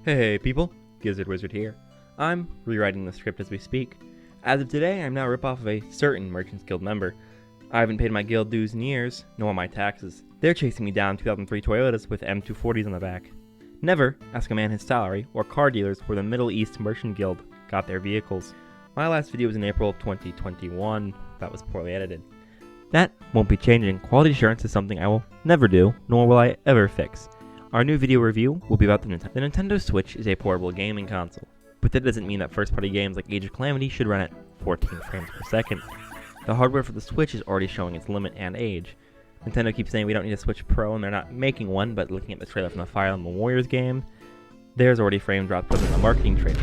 Hey people, Gizzard Wizard here. I'm rewriting the script as we speak. As of today, I'm now a ripoff of a certain Merchants Guild member. I haven't paid my guild dues in years, nor my taxes. They're chasing me down 2003 Toyotas with M240s on the back. Never ask a man his salary or car dealers where the Middle East Merchant Guild got their vehicles. My last video was in April of 2021. That was poorly edited. That won't be changing. Quality assurance is something I will never do, nor will I ever fix. Our new video review will be about the Nintendo. The Nintendo Switch is a portable gaming console, but that doesn't mean that first-party games like Age of Calamity should run at 14 frames per second. The hardware for the Switch is already showing its limit and age. Nintendo keeps saying we don't need a Switch Pro, and they're not making one, but looking at the trailer from the Fire Emblem Warriors game, there's already frame drop present in the marketing trailer.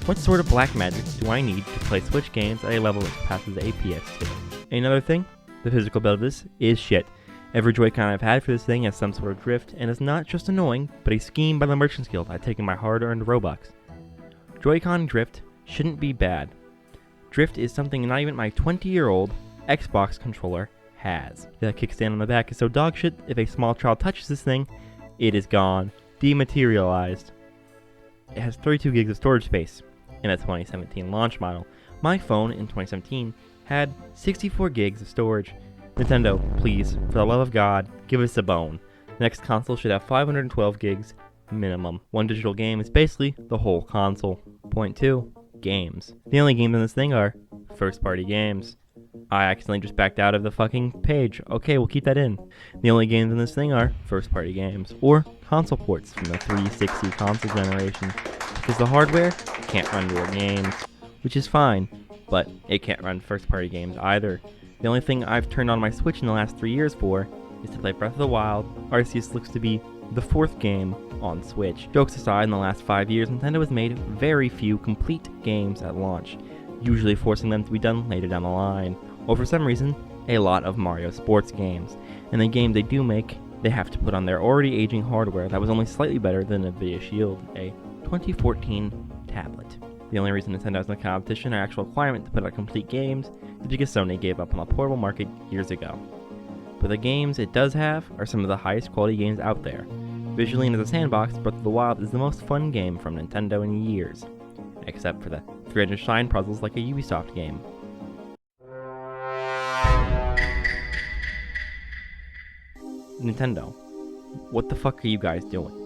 What sort of black magic do I need to play Switch games at a level that passes APS2? Another thing, the physical build of this is shit. Every Joy-Con I've had for this thing has some sort of drift, and is not just annoying, but a scheme by the Merchants Guild I've taken my hard-earned Robux. Joy-Con drift shouldn't be bad. Drift is something not even my 20-year-old Xbox controller has. The kickstand on the back is so dogshit, if a small child touches this thing, it is gone. Dematerialized. It has 32 gigs of storage space in a 2017 launch model. My phone in 2017 had 64 gigs of storage. Nintendo, please, for the love of God, give us a bone. The next console should have 512 gigs minimum. One digital game is basically the whole console. Point 2, games. The only games on this thing are first-party games. I accidentally just backed out of the fucking page. Okay, we'll keep that in. The only games on this thing are first-party games, or console ports from the 360 console generation, because the hardware can't run real games, which is fine, but it can't run first-party games either. The only thing I've turned on my Switch in the last 3 years for is to play Breath of the Wild. Arceus looks to be the 4th game on Switch. Jokes aside, in the last 5 years, Nintendo has made very few complete games at launch, usually forcing them to be done later down the line, or for some reason, a lot of Mario sports games. And the game they do make, they have to put on their already aging hardware that was only slightly better than Nvidia Shield, a 2014 tablet. The only reason Nintendo has no competition or actual requirement to put out complete games is because Sony gave up on the portable market years ago. But the games it does have are some of the highest quality games out there. Visually and as a sandbox, Breath of the Wild is the most fun game from Nintendo in years, except for the 300 shine puzzles like a Ubisoft game. Nintendo, what the fuck are you guys doing?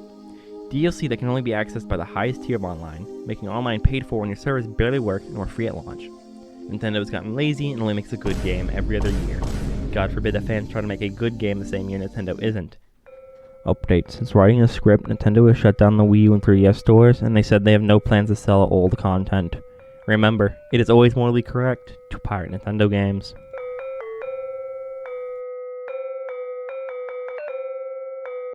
DLC that can only be accessed by the highest tier of online, making online paid for when your servers barely work and were free at launch. Nintendo has gotten lazy and only makes a good game every other year. God forbid that fans try to make a good game the same year Nintendo isn't. Update: since writing the script, Nintendo has shut down the Wii U and 3DS stores, and they said they have no plans to sell old content. Remember, it is always morally correct to pirate Nintendo games.